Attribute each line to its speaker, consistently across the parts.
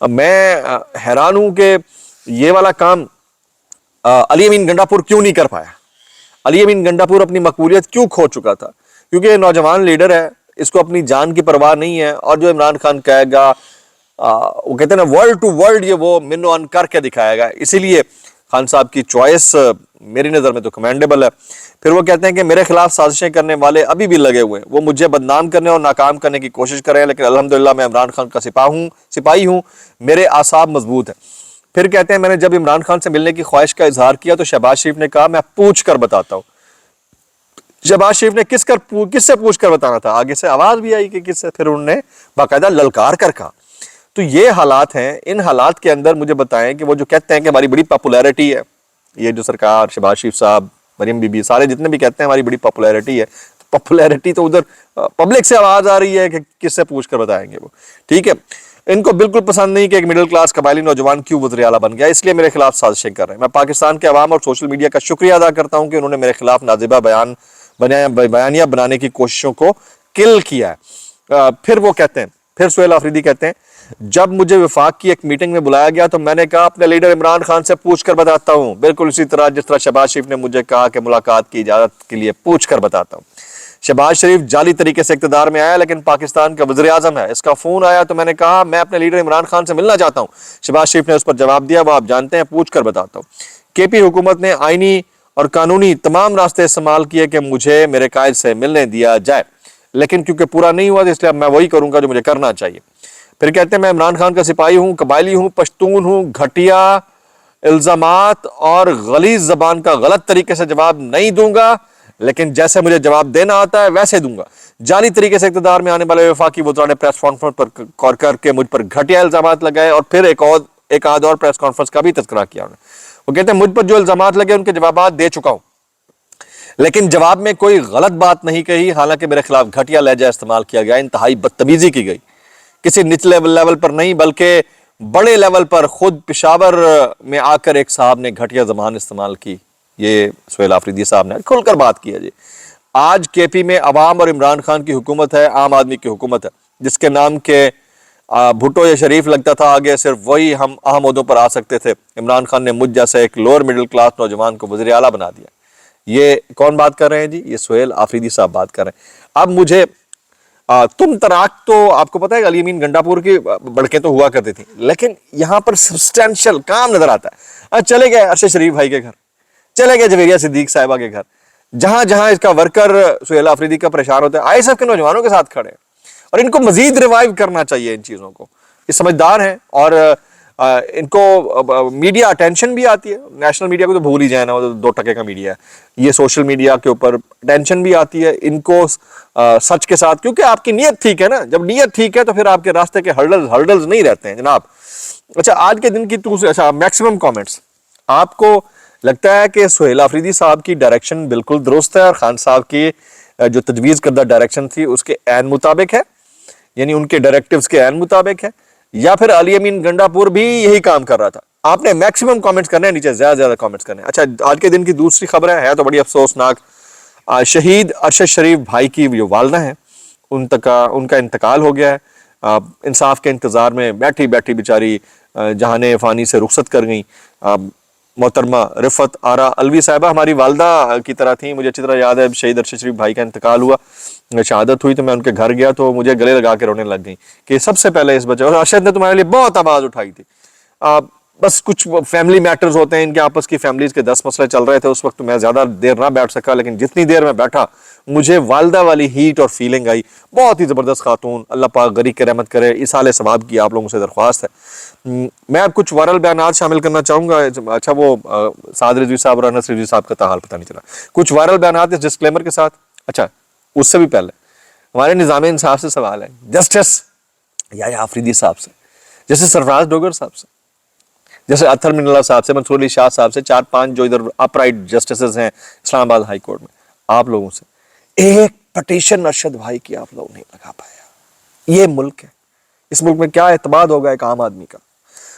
Speaker 1: میں حیران ہوں کہ یہ والا کام علی امین گنڈا پور کیوں نہیں کر پایا. علی امین گنڈا پور اپنی مقبولیت کیوں کھو چکا تھا؟ کیونکہ یہ نوجوان لیڈر ہے, اس کو اپنی جان کی پرواہ نہیں ہے, اور جو عمران خان کہے گا وہ کہتے ہیں نا ورلڈ ٹو ورلڈ, یہ وہ منو ان کر کے دکھائے گا. اسی لیے خان صاحب کی چوائس میری نظر میں تو کمینڈیبل ہے. پھر وہ کہتے ہیں کہ میرے خلاف سازشیں کرنے والے ابھی بھی لگے ہوئے ہیں, وہ مجھے بدنام کرنے اور ناکام کرنے کی کوشش کریں, لیکن الحمدللہ میں عمران خان کا سپاہی ہوں, میرے اعصاب مضبوط ہیں. پھر کہتے ہیں میں نے جب عمران خان سے ملنے کی خواہش کا اظہار کیا تو شہباز شریف نے کہا میں پوچھ کر بتاتا ہوں. شہباز شریف نے کس سے پوچھ کر بتانا تھا؟ آگے سے آواز بھی آئی کہ کس سے, پھر انہوں نے باقاعدہ للکار کر کہا. تو یہ حالات ہیں. ان حالات کے اندر مجھے بتائیں کہ وہ جو کہتے ہیں کہ ہماری بڑی پاپولیرٹی ہے, یہ جو سرکار, شہباز شریف صاحب, مریم بی بی, سارے جتنے بھی کہتے ہیں ہماری بڑی پاپولیرٹی ہے, پاپولیرٹی تو ادھر پبلک سے آواز آ رہی ہے کہ کس سے پوچھ کر بتائیں گے وہ. ٹھیک ہے, ان کو بالکل پسند نہیں کہ ایک مڈل کلاس قبائلی نوجوان کیوں وزیر اعلیٰ بن گیا, اس لیے میرے خلاف سازشیں کر رہے ہیں. میں پاکستان کے عوام اور سوشل میڈیا کا شکریہ ادا کرتا ہوں کہ انہوں نے میرے خلاف نازیبہ بیانیہ بنانے کی کوششوں کو کل کیا ہے. پھر وہ کہتے ہیں, پھر سہیل آفریدی کہتے ہیں جب مجھے وفاق کی ایک میٹنگ میں بلایا گیا تو میں نے کہا اپنے لیڈر عمران خان سے پوچھ کر بتاتا ہوں, بالکل اسی طرح جس طرح شہباز شریف نے مجھے کہا کہ ملاقات کی اجازت کے لیے پوچھ کر بتاتا ہوں. شہباز شریف جعلی طریقے سے اقتدار میں آیا لیکن پاکستان کا وزیر اعظم ہے, اس کا فون آیا تو میں نے کہا میں اپنے لیڈر عمران خان سے ملنا چاہتا ہوں. شہباز شریف نے اس پر جواب دیا وہ آپ جانتے ہیں, پوچھ کر بتاتا ہوں. کے پی حکومت نے آئینی اور قانونی تمام راستے استعمال کیے کہ مجھے میرے قائد سے ملنے دیا جائے, لیکن کیونکہ پورا نہیں ہوا تو اس لیے اب میں وہی کروں گا جو مجھے کرنا چاہیے. پھر کہتے ہیں میں عمران خان کا سپاہی ہوں, قبائلی ہوں, پشتون ہوں, گھٹیا الزامات اور غلیظ زبان کا غلط طریقے سے جواب نہیں دوں گا, لیکن جیسے مجھے جواب دینا آتا ہے ویسے دوں گا. جعلی طریقے سے اقتدار میں آنے والے وفاقی وزراء نے پریس کانفرنس پر کال کر کے مجھ پر گھٹیا الزامات لگائے, اور پھر ایک آدھ اور پریس کانفرنس کا بھی تذکرہ کیا انہوں نے. وہ کہتے ہیں مجھ پر جو الزامات لگے ان کے جوابات دے چکا ہوں, لیکن جواب میں کوئی غلط بات نہیں کہی, حالانکہ میرے خلاف گھٹیا لہجہ استعمال کیا گیا, انتہائی بدتمیزی کی گئی, کسی نچلے لیول پر نہیں بلکہ بڑے لیول پر. خود پشاور میں آ کر ایک صاحب نے گھٹیا زبان استعمال کی, یہ سہیل آفریدی صاحب نے کھل کر بات کی ہے. جی آج کے پی میں عوام اور عمران خان کی حکومت ہے, عام آدمی کی حکومت ہے, جس کے نام کے بھٹو یا شریف لگتا تھا آگے صرف وہی ہم اہم عہدوں پر آ سکتے تھے. عمران خان نے مجھ جیسے ایک لوور مڈل کلاس نوجوان کو وزیر اعلیٰ بنا دیا. یہ کون بات کر رہے ہیں جی؟ یہ سہیل آفریدی صاحب بات کر رہے ہیں. اب مجھے تم تراک تو آپ کو پتا ہے علی امین گنڈا پور کی بڑکیں تو ہوا کرتی تھیں, لیکن یہاں پر سبسٹینشل کام نظر آتا ہے. چلے گئے ارشد شریف بھائی کے گھر, چلے گئے جویریہ صدیق صاحبہ کے گھر, جہاں جہاں اس کا ورکر سہیل آفریدی کا پریشان ہوتا ہے, آئی ایس ایف کے نوجوانوں کے ساتھ کھڑے ہیں, اور ان کو مزید ریوائیو کرنا چاہیے ان چیزوں کو. یہ سمجھدار ہیں اور ان کو میڈیا اٹینشن بھی آتی ہے. نیشنل میڈیا کو تو بھول ہی جائے نا, وہ 2% کا میڈیا ہے. یہ سوشل میڈیا کے اوپر اٹینشن بھی آتی ہے ان کو سچ کے ساتھ, کیونکہ آپ کی نیت ٹھیک ہے نا. جب نیت ٹھیک ہے تو پھر آپ کے راستے کے ہرڈلز نہیں رہتے ہیں جناب. اچھا آج کے دن کی میکسیمم کامنٹس, آپ کو لگتا ہے کہ سہیل آفریدی صاحب کی ڈائریکشن بالکل درست ہے اور خان صاحب کی جو تجویز کردہ ڈائریکشن تھی اس کے عین مطابق ہے, یعنی ان کے ڈائریکٹیوز کے عین مطابق ہے, یا پھر علی امین گنڈا پور بھی یہی کام کر رہا تھا؟ آپ نے میکسیمم کامنٹس کرنے ہیں, نیچے زیادہ زیادہ کامنٹس کرنے ہیں. اچھا آج کے دن کی دوسری خبر ہے تو بڑی افسوسناک. شہید ارشد شریف بھائی کی جو والدہ ہیں ان کا انتقال ہو گیا ہے. انصاف کے انتظار میں بیٹھی بیٹھی بیچاری جہان فانی سے رخصت کر گئیں. محترمہ رفت آرا الوی صاحبہ ہماری والدہ کی طرح تھیں, مجھے اچھی طرح یاد ہے. شہید ارشد شریف بھائی کا انتقال ہوا, شہادت ہوئی تو میں ان کے گھر گیا تو مجھے گلے لگا کے رونے لگ گئیں کہ سب سے پہلے اس بچے, اور ارشد نے تمہارے لیے بہت آواز اٹھائی تھی. بس کچھ فیملی میٹرز ہوتے ہیں ان کے, آپس کی فیملیز کے 10 مسئلے چل رہے تھے اس وقت, میں زیادہ دیر نہ بیٹھ سکا, لیکن جتنی دیر میں بیٹھا مجھے والدہ والی ہیٹ اور فیلنگ آئی. بہت ہی زبردست خاتون, اللہ پاک غریق کے رحمت کرے. ایصال ثواب کی آپ لوگوں سے درخواست ہے. میں اب کچھ وائرل بیانات شامل کرنا چاہوں گا. اچھا وہ سعد رضوی صاحب اور انس رضوی صاحب کا تحال پتہ نہیں چلا. کچھ وائرل بیانات اس ڈسکلیمر کے ساتھ. اچھا اس سے بھی پہلے ہمارے نظام انصاف سے سوال ہے, جسٹس یا آفریدی صاحب سے, جیسے سرفراز ڈوگر صاحب سے, جیسے اطہر من اللہ صاحب سے, منصور علی شاہ صاحب سے, 4-5 جو ادھر اپ رائٹ جسٹسز ہیں اسلام آباد ہائی کورٹ میں, آپ لوگوں سے ایک پٹیشن ارشد بھائی کی آپ لوگ نہیں لگا پایا. یہ ملک ہے, اس ملک میں کیا اعتماد ہوگا ایک عام آدمی کا.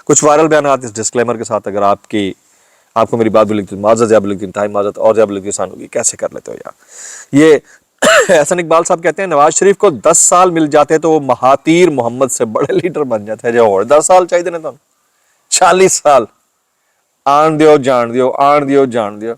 Speaker 1: کچھ وائرل بیانات اس ڈسکلیمر کے ساتھ, اگر آپ کو میری بات بھی لکھتی معذرت یا بلکہ انتہائی معذرت اور یا بلکہ آسان ہوگی, کیسے کر لیتے ہو یار. یہ احسن اقبال صاحب کہتے ہیں نواز شریف کو 10 سال مل جاتے تو وہ مہاتیر محمد سے بڑے لیڈر بن جاتے ہیں. جو اور 10 سال چاہیے نا تم 40 سال آن دیو جان دیو آن دیو جان دیو.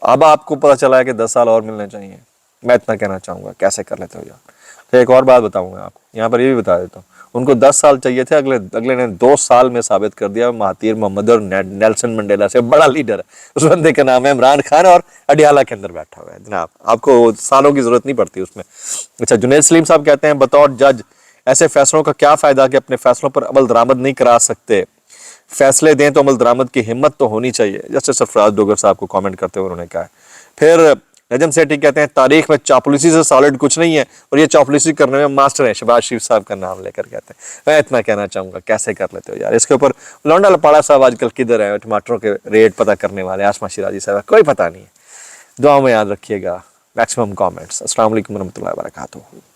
Speaker 1: اب آپ کو پتا چلا ہے کہ 10 سال اور ملنے چاہیے. میں اتنا کہنا چاہوں گا کیسے کر لیتے ہو یار. ایک اور بات بتاؤں گا آپ کو یہاں پر یہ بھی بتا دیتا ہوں. ان کو 10 سال چاہیے تھے, اگلے نے 2 سال میں ثابت کر دیا مہاتیر محمد اور نیلسن منڈیلا سے بڑا لیڈر ہے. اس بندے کا نام ہے عمران خان اور اڈیالہ کے اندر بیٹھا ہوا ہے جناب. آپ کو سالوں کی ضرورت نہیں پڑتی اس میں. اچھا جنید سلیم صاحب کہتے ہیں بطور جج ایسے فیصلوں کا کیا فائدہ کہ اپنے فیصلوں پر عمل درآمد نہیں کرا سکتے, فیصلے دیں تو عمل درآمد کی ہمت تو ہونی چاہیے. جیسے سرفراز ڈوگر صاحب کو کامنٹ کرتے ہوئے انہوں نے کہا ہے. پھر نجم سیٹھی کہتے ہیں تاریخ میں چاپلوسی سے سالڈ کچھ نہیں ہے اور یہ چاپلوسی کرنے میں ماسٹر ہیں. شہباز شریف صاحب کا نام لے کر کہتے ہیں. میں اتنا کہنا چاہوں گا کیسے کر لیتے ہو یار. اس کے اوپر لونڈا لپاڑا صاحب آج کل کدھر ہے, ٹماٹروں کے ریٹ پتہ کرنے والے آسما شیرازی صاحب کوئی پتہ نہیں ہے. دعا میں یاد رکھیے گا. Maximum comments. السلام علیکم ورحمۃ اللہ وبرکاتہ.